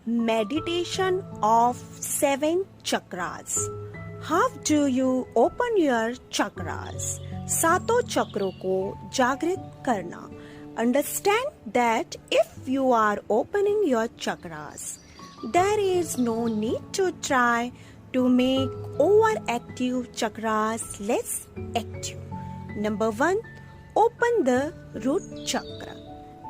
Meditation of 7 chakras. How do you open your chakras? सातों चक्रों को जागृत करना. Understand that if you are opening your chakras, there is no need to try to make overactive chakras less active. Number 1, open the root chakra.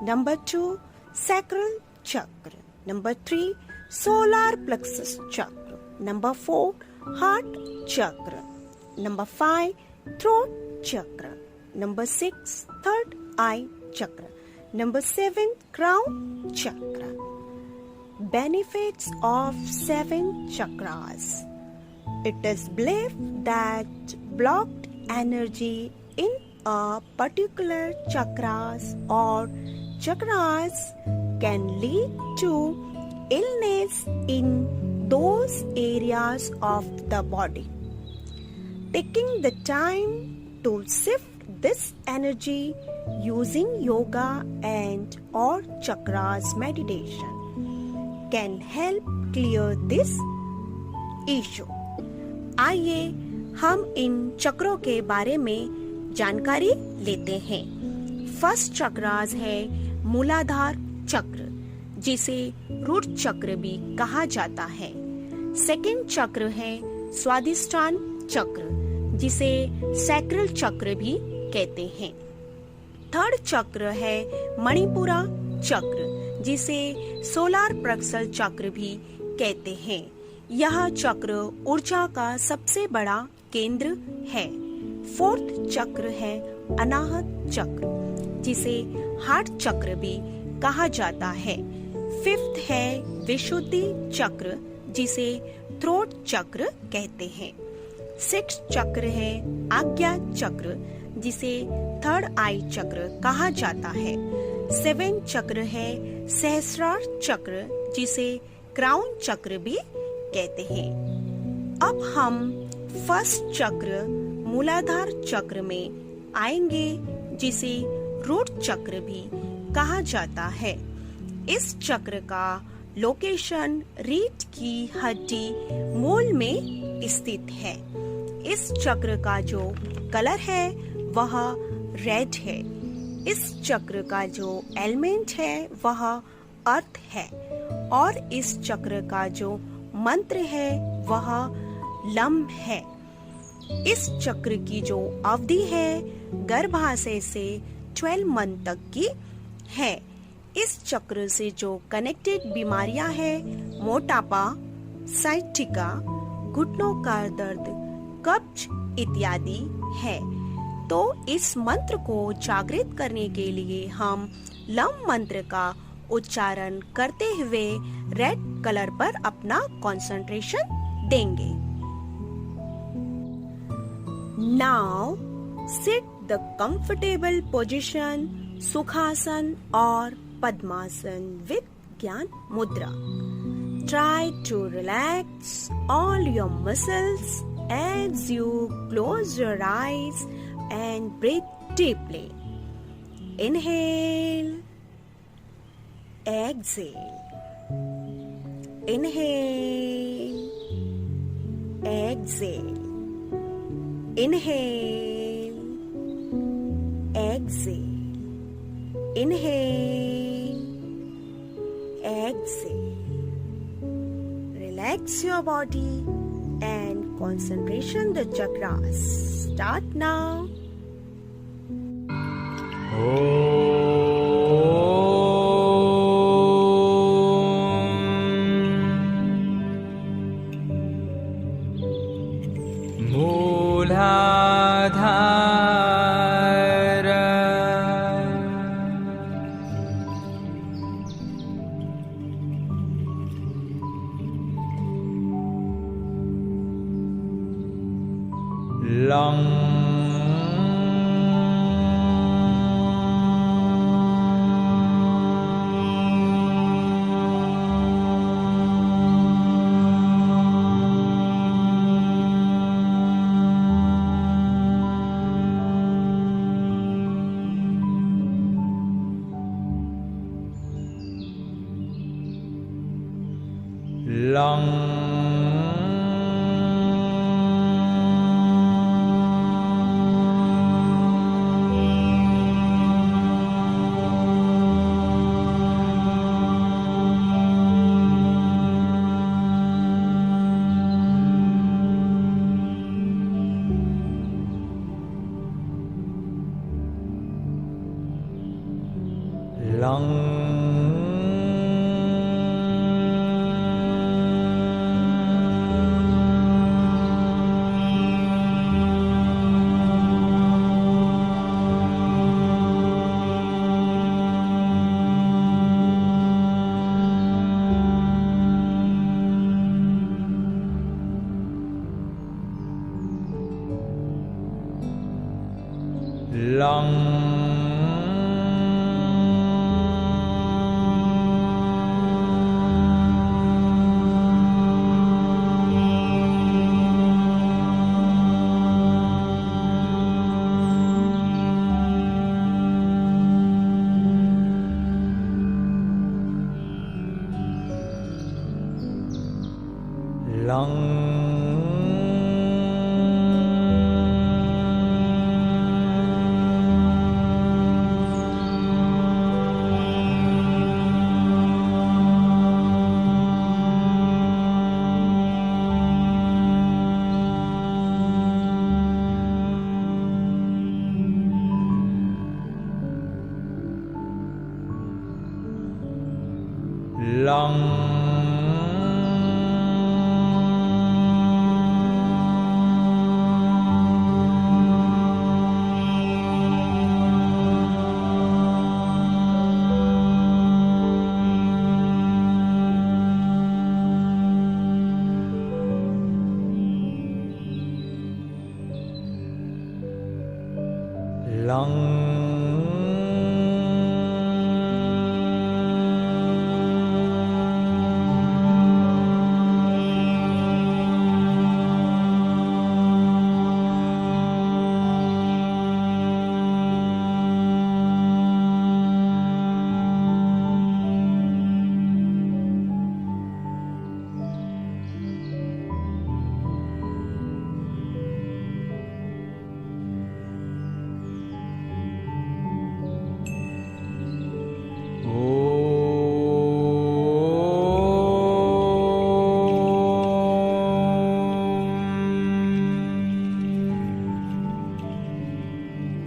Number 2, sacral chakra. Number 3, solar plexus chakra. Number 4, heart chakra. Number 5, throat chakra. Number 6, third eye chakra. Number 7, crown chakra. Benefits of 7 chakras. It is believed that blocked energy in a particular chakras or chakras can lead to illness in those areas of the body. Taking the time to shift this energy using yoga and or chakras meditation can help clear this issue. आइए हम इन चक्रों के बारे में जानकारी लेते हैं. First chakras है मूलाधार चक्र, जिसे रूट चक्र भी कहा जाता है. सेकंड चक्र है स्वादिष्ठान चक्र, जिसे सैक्रल चक्र भी कहते हैं. थर्ड चक्र है मणिपुरा चक्र, जिसे सोलार प्लेक्सस चक्र भी कहते हैं. यह चक्र ऊर्जा का सबसे बड़ा केंद्र है. फोर्थ चक्र है अनाहत चक्र, जिसे हार्ट चक्र भी कहा जाता है. फिफ्थ है विशुद्धि चक्र, जिसे थ्रोट चक्र कहते हैं. सिक्स चक्र है आज्ञा चक्र, जिसे थर्ड आई चक्र कहा जाता है. सेवन चक्र है सहस्रार चक्र, जिसे क्राउन चक्र भी कहते हैं. अब हम फर्स्ट चक्र मूलाधार चक्र में आएंगे, जिसे रूट चक्र भी कहा जाता है. इस चक्र का लोकेशन रीढ़ की हड्डी मूल में स्थित है. इस चक्र का जो कलर है वह रेड है. इस चक्र का जो एलिमेंट है वह अर्थ है, और इस चक्र का जो मंत्र है वह लम है. इस चक्र की जो अवधि है गर्भाशय से 12 मंथ तक की है. इस चक्र से जो कनेक्टेड बीमारियां हैं, मोटापा, साइटिका, घुटनों का दर्द, कब्ज इत्यादि है. तो इस मंत्र को जागृत करने के लिए हम लम मंत्र का उच्चारण करते हुए रेड कलर पर अपना कंसंट्रेशन देंगे. Now sit the comfortable position सुखासन और पद्मासन with ज्ञान मुद्रा. Try to relax all your muscles as you close your eyes and breathe deeply. Inhale, exhale. Inhale, exhale. Inhale, exhale. Inhale, exhale. Relax your body and concentration the chakras. Start now. लं लं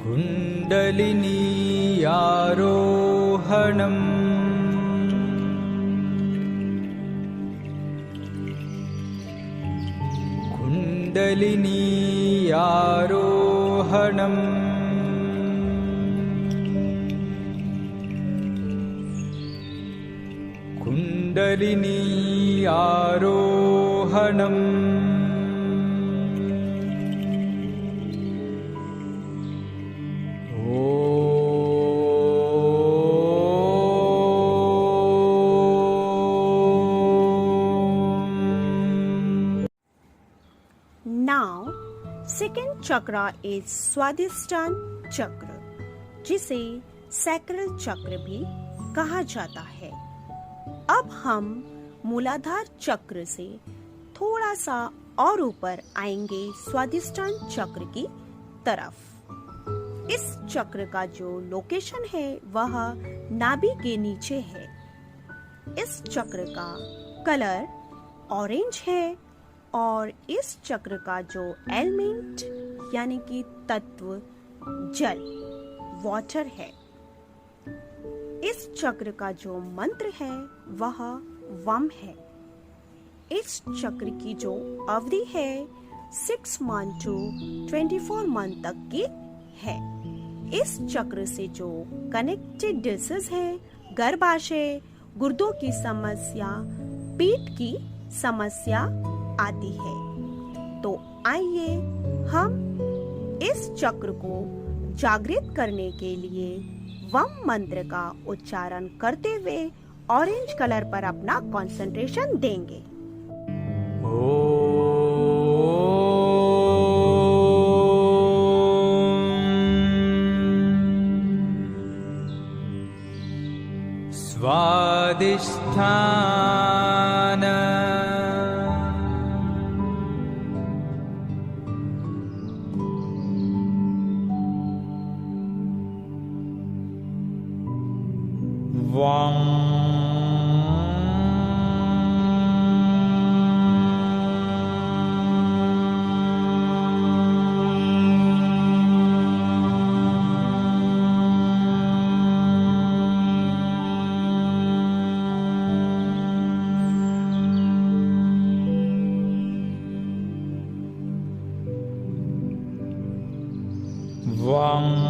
कुण्डलिनी आरोहणम् कुण्डलिनी आरोहणम् कुण्डलिनी आरोहणम् Now, second chakra is स्वादिष्ठान चक्र, जिसे sacral चक्र भी कहा जाता है। अब हम मूलाधार चक्र से थोड़ा सा और ऊपर आएंगे स्वादिष्ठान चक्र की तरफ। इस चक्र का जो लोकेशन है वह नाभि के नीचे है। इस चक्र का कलर ऑरेंज है और इस चक्र का जो एलिमेंट यानी कि तत्व जल वाटर है। इस चक्र का जो मंत्र है वह वम है। इस चक्र की जो अवधि है 6 मंथ to 24 मंथ तक की है। इस चक्र से जो कनेक्टेड डिसीज है, गर्भाशय, गुर्दों की समस्या, पेट की समस्या आती है। तो आइए हम इस चक्र को जागृत करने के लिए वम मंत्र का उच्चारण करते हुए ऑरेंज कलर पर अपना कंसंट्रेशन देंगे। स्वादिष्ठान वां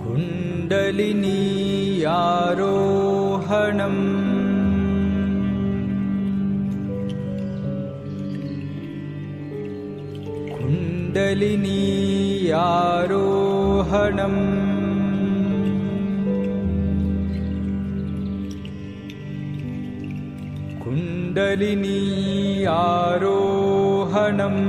कुण्डलिनी आरोहणम् कुण्डलिनी आरोहणम् कुण्डलिनी आरोहणम्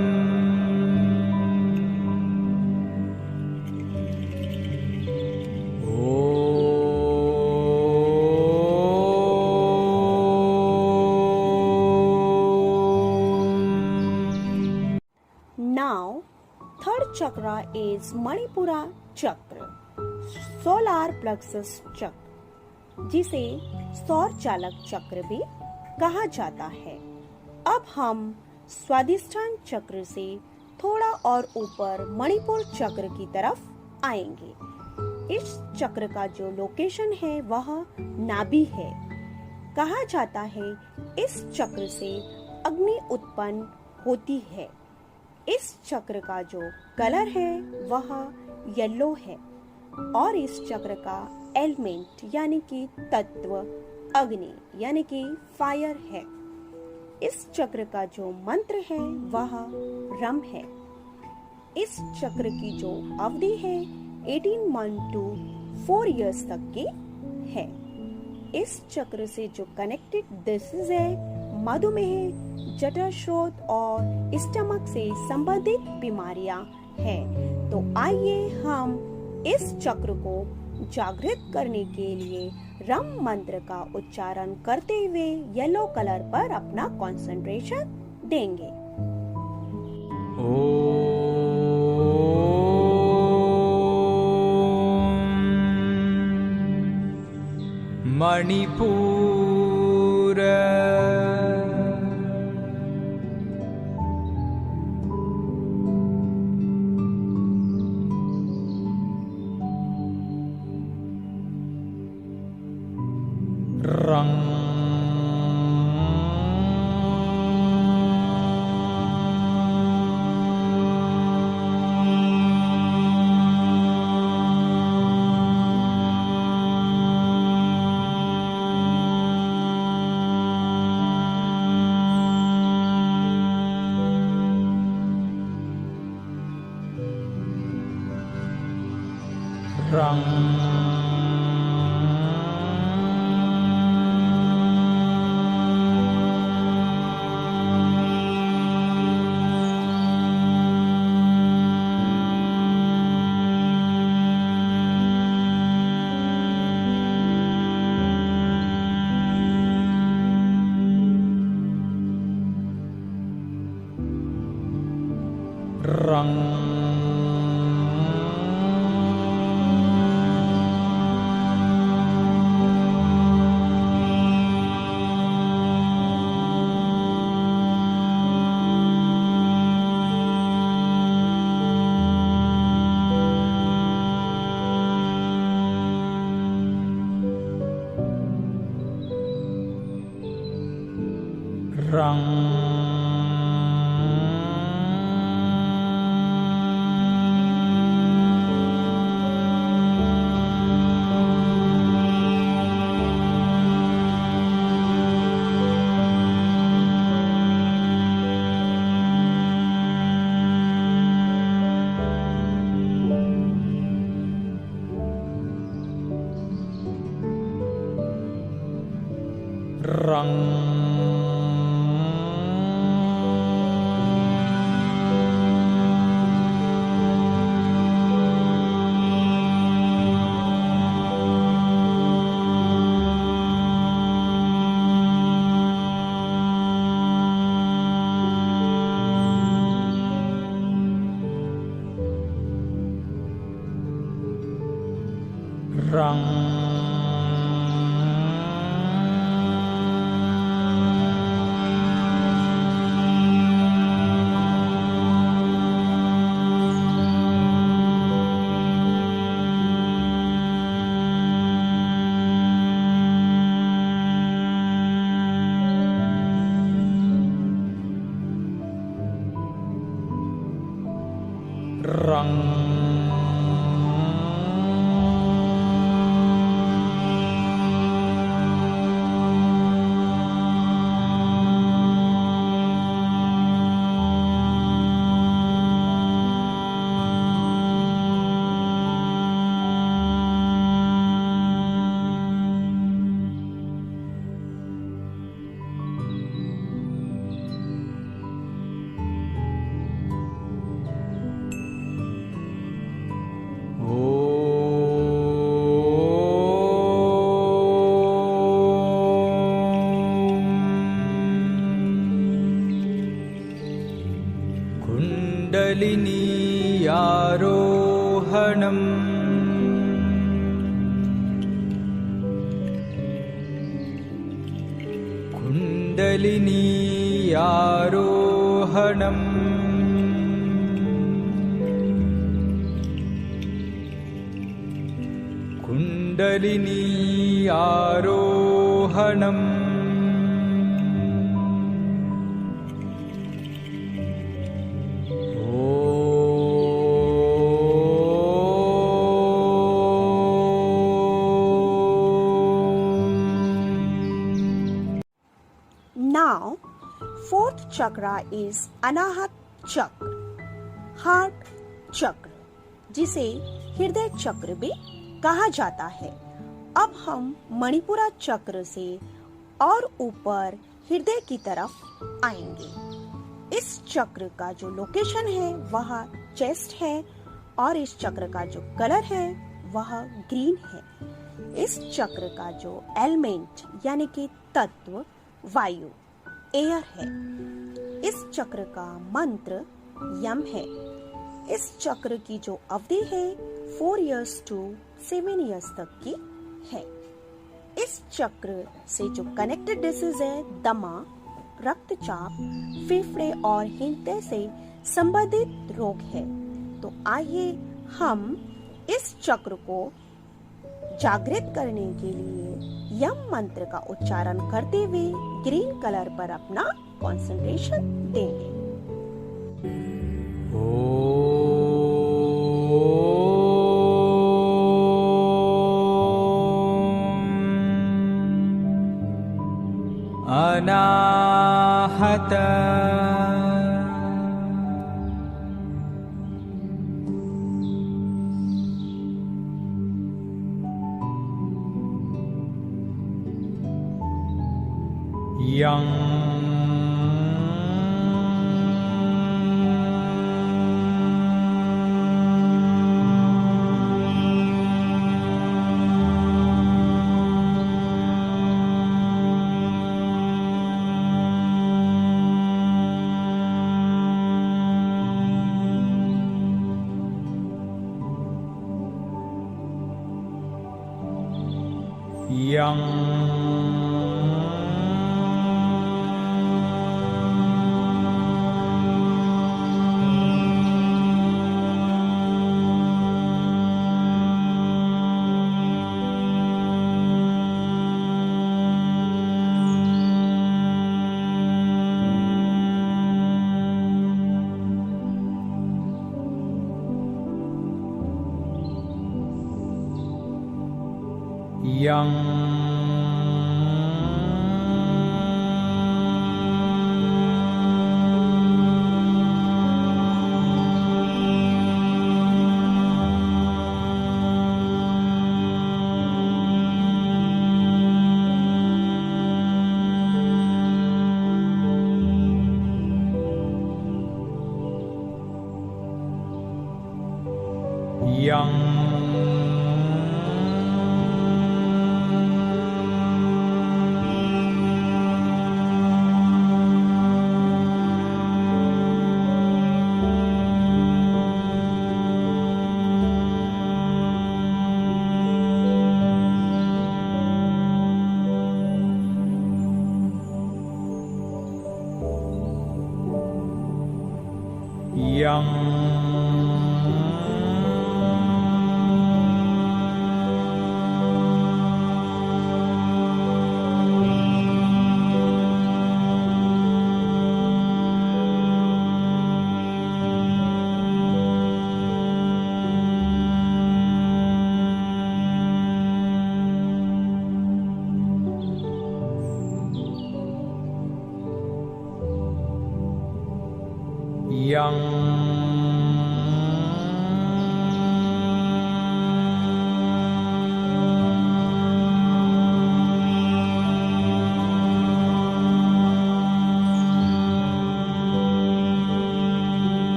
Now, third chakra is Manipura chakra, solar plexus chakra, जिसे सौर चालक चक्र भी कहा जाता है। अब हम स्वादिष्ठान चक्र से थोड़ा और ऊपर मणिपुर चक्र की तरफ आएंगे। इस चक्र का जो लोकेशन है वह नाभि है। कहा जाता है इस चक्र से अग्नि उत्पन्न होती है। इस चक्र का जो कलर है वह येलो है और इस चक्र का एलिमेंट यानी कि तत्व अग्नि यानी कि फायर है। इस चक्र का जो मंत्र है वह रम है। इस चक्र की जो अवधि है 18 मंथ टू 4 इयर्स तक की है। इस चक्र से जो कनेक्टेड डिसीज है मधुमेह, जठर स्रोत और स्टमक से संबंधित बीमारियां हैं। तो आइए हम इस चक्र को जागृत करने के लिए रम मंत्र का उच्चारण करते हुए येलो कलर पर अपना कंसंट्रेशन देंगे। Manipur कुण्डलिनीयारोहणम् कुण्डलिनीयारोहणम् कुण्डलिनीयारोहणम् Now, fourth chakra is Anahat Chakra, Heart Chakra, जिसे हृदय चक्र भी कहा जाता है। अब हम मणिपुरा चक्र से और ऊपर हृदय की तरफ आएंगे। इस चक्र का जो लोकेशन है वह चेस्ट है और इस चक्र का जो कलर है वह ग्रीन है। इस चक्र का जो एलिमेंट यानी कि तत्व वायु एयर है। इस चक्र का मंत्र यम है। इस चक्र की जो अवधि है 4 years to 7 years तक की है। इस चक्र से जो कनेक्टेड डिसीज है दमा, रक्तचाप, फेफड़े और हृदय से संबंधित रोग है। तो आइए हम इस चक्र को जागृत करने के लिए यम मंत्र का उच्चारण करते हुए ग्रीन कलर पर अपना कंसंट्रेशन देंगे। अनाहत यं यं यं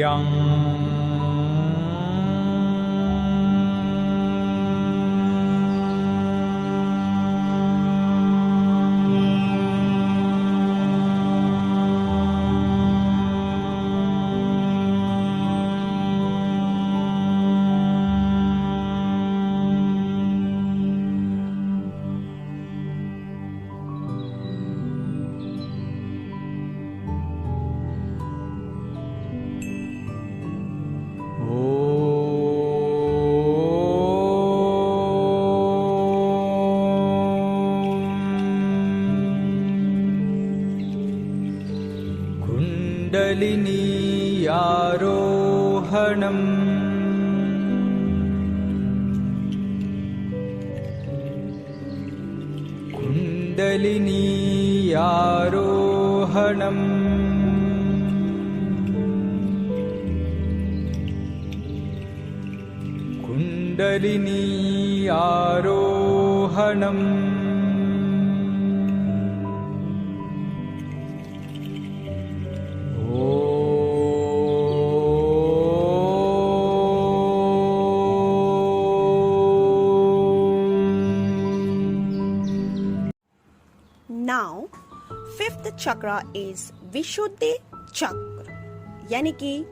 यं कुण्डलिनीयारोहणम् कुण्डलिनीयारोहणम् कुण्डलिनीयारोहणम् Now, fifth chakra is विशुद्धि चक्र यानी कि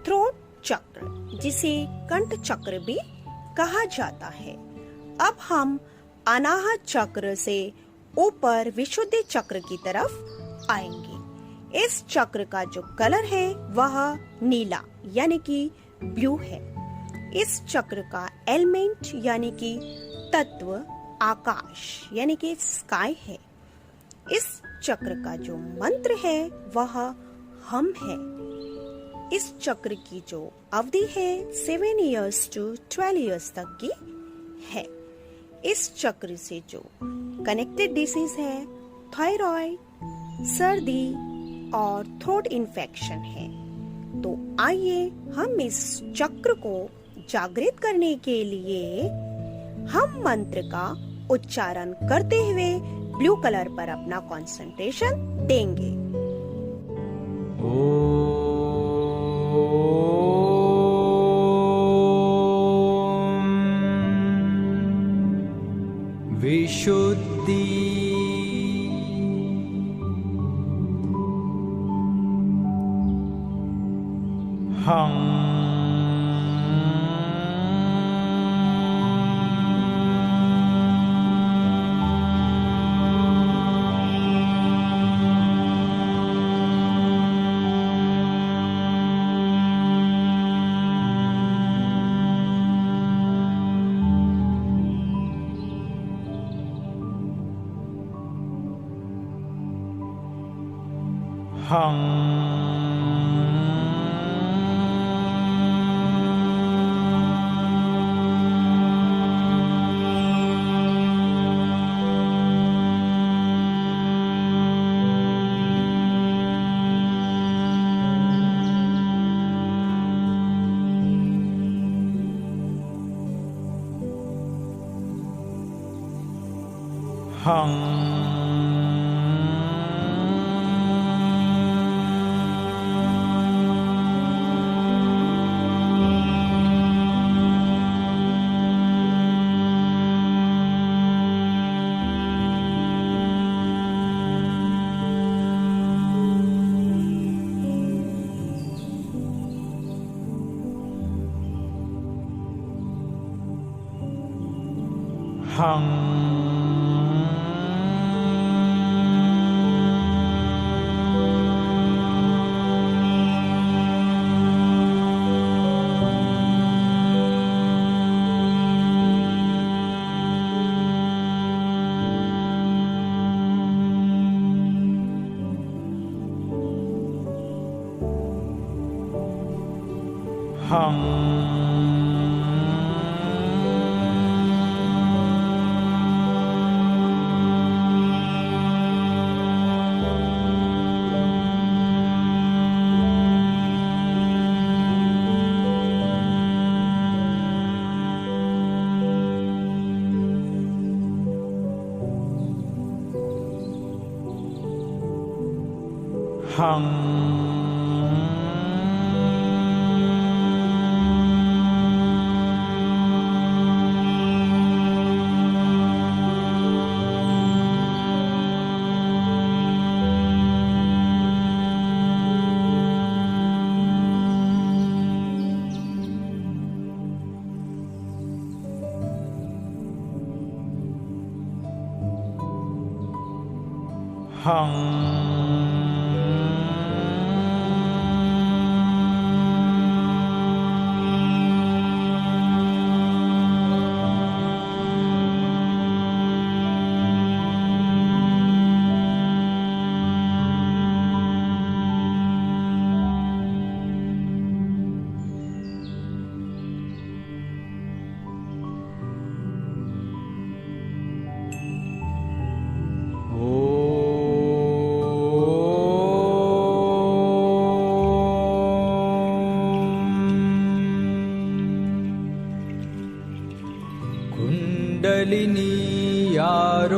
थ्रोट चक्र, जिसे कंठ चक्र भी कहा जाता है। अब हम अनाहत चक्र से ऊपर विशुद्धि चक्र की तरफ आएंगे। इस चक्र का जो कलर है वह नीला यानी कि ब्लू है। इस चक्र का एलिमेंट यानी कि तत्व आकाश यानी कि स्काई है। इस चक्र का जो मंत्र है वह हम है। इस चक्र की जो अवधि है 7 years to 12 years तक की है। इस चक्र से जो कनेक्टेड डिसीज है थायराइड, सर्दी और थ्रोट इन्फेक्शन है। तो आइए हम इस चक्र को जागृत करने के लिए हम मंत्र का उच्चारण करते हुए ब्लू कलर पर अपना कंसंट्रेशन देंगे। विशुद्धि हं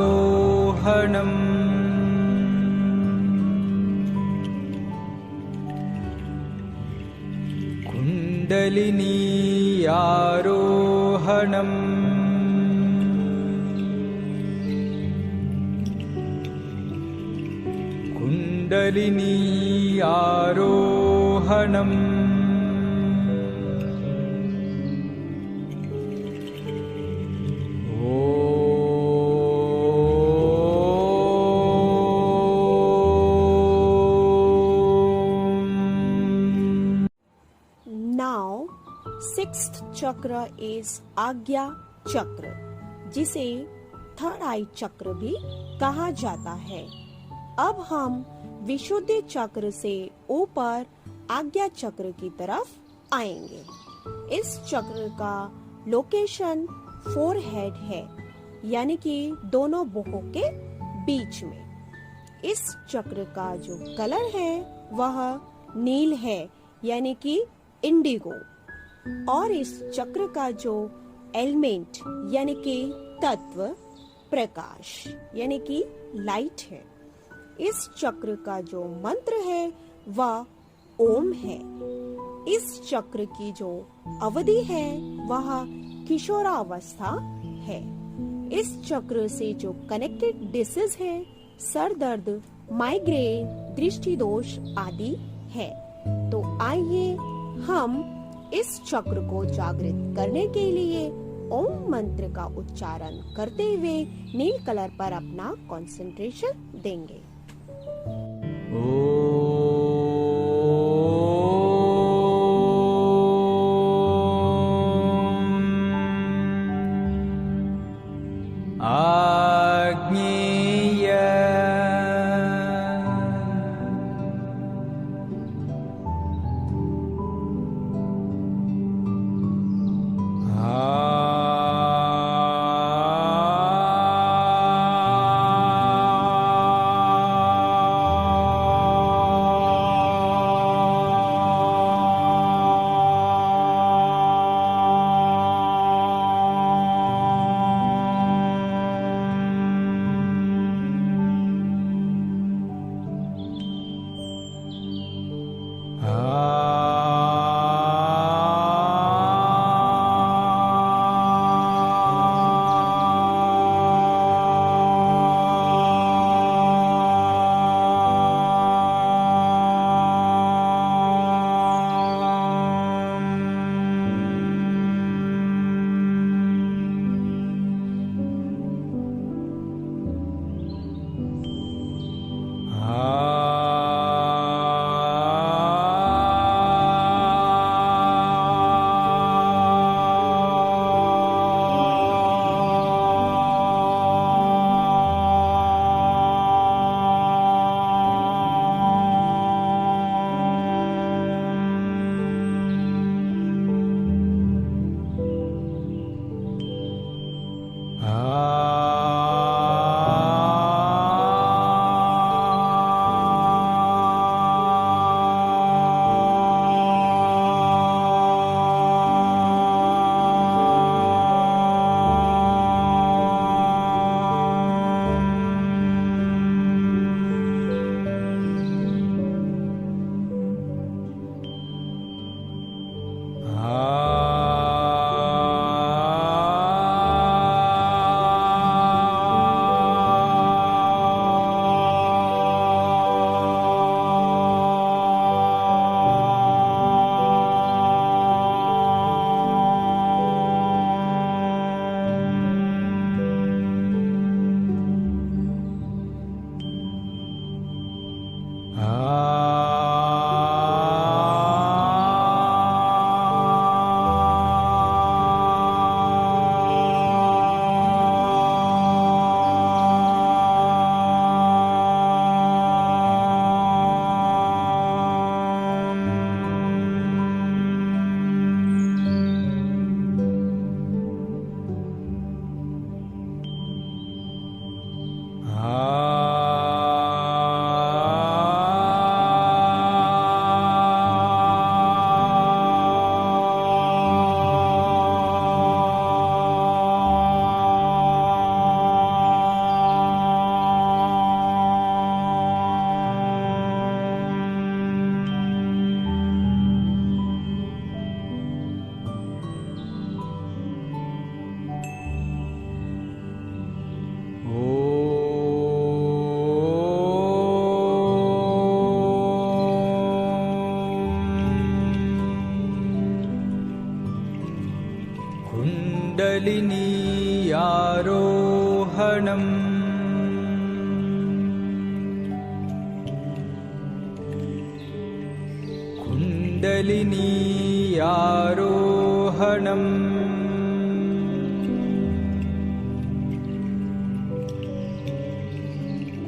कुण्डलिनीयारोहणम् कुण्डलिनीयारोहणम् कुण्डलिनीयारोहणम् चक्र इज आज्ञा चक्र, जिसे थर्ड आई चक्र भी कहा जाता है। अब हम विशुद्धि चक्र से ऊपर आज्ञा चक्र की तरफ आएंगे। इस चक्र का लोकेशन फोरहेड है, यानी कि दोनों भुजों के बीच में। इस चक्र का जो कलर है वह नील है, यानी कि इंडिगो। और इस चक्र का जो एलिमेंट यानी कि तत्व प्रकाश यानी कि लाइट है। इस चक्र का जो मंत्र है वह ओम है। इस चक्र की जो अवधि है वह किशोरावस्था है। इस चक्र से जो कनेक्टेड डिसीज है, सर दर्द, माइग्रेन, दृष्टि दोष आदि है। तो आइए हम इस चक्र को जागृत करने के लिए ओम मंत्र का उच्चारण करते हुए नील कलर पर अपना कंसंट्रेशन देंगे। कुण्डलिनीयारोहणम् कुण्डलिनीयारोहणम्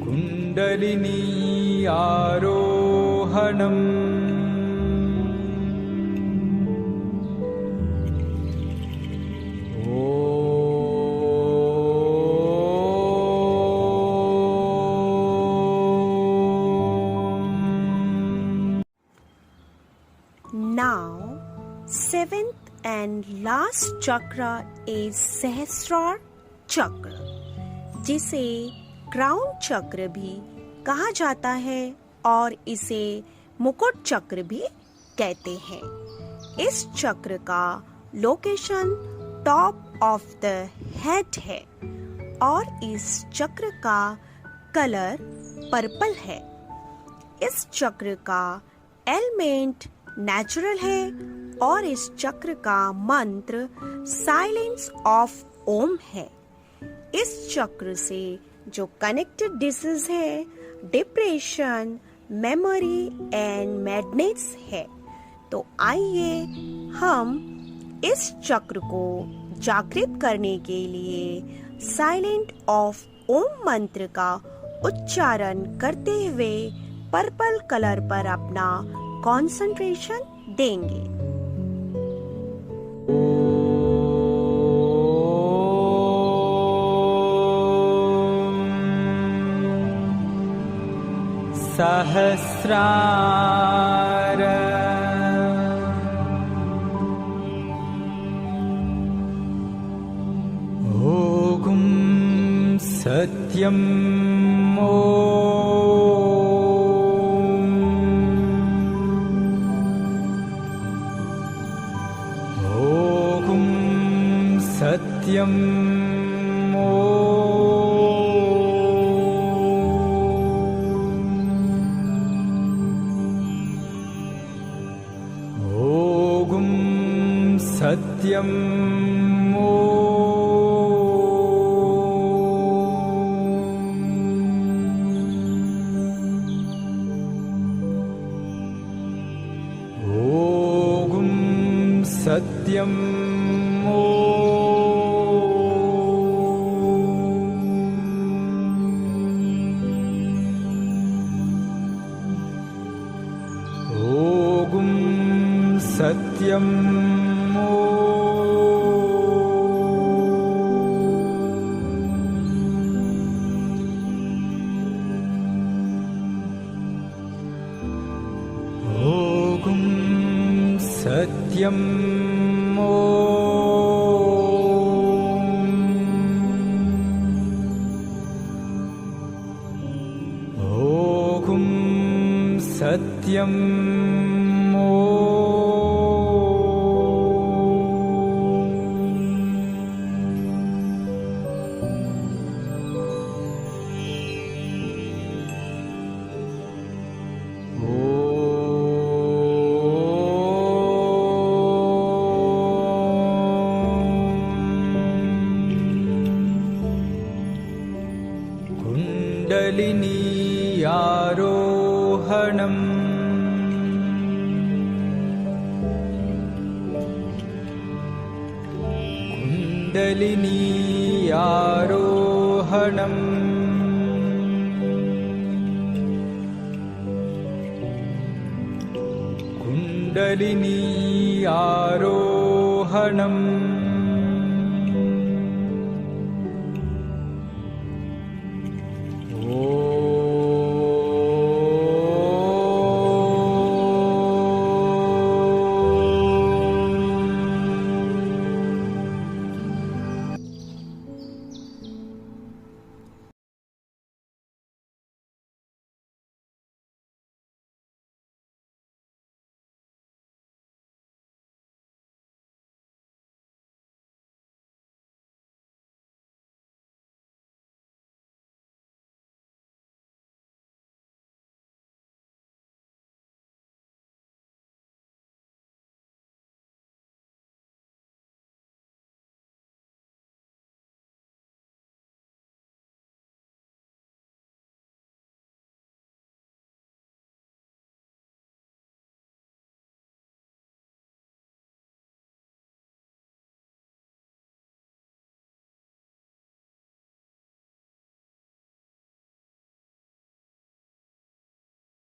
कुण्डलिनी आरोहणम् Now, seventh and last chakra is Sahasrara chakra, जिसे क्राउन चक्र भी कहा जाता है और इसे मुकुट चक्र भी कहते हैं। इस चक्र का location top of the head है और इस चक्र का कलर पर्पल है। इस चक्र का एलिमेंट नेचुरल है और इस चक्र का मंत्र साइलेंस ऑफ ओम है। इस चक्र से जो कनेक्टेड डिसीज है डिप्रेशन, मेमोरी एंड मैडनेस है। तो आइए हम इस चक्र को जागृत करने के लिए साइलेंट ऑफ ओम मंत्र का उच्चारण करते हुए पर्पल कलर पर अपना कंसंट्रेशन देंगे। सहस्रार ओम सत्यम सत्यम ओम सत्यम ओम सत्यम सत्यम ओम सत्यम ओम सत्यम कुण्डलिनी आरोहणम् कुण्डलिनी आरोहणम् कुण्डलिनी आरोहणम्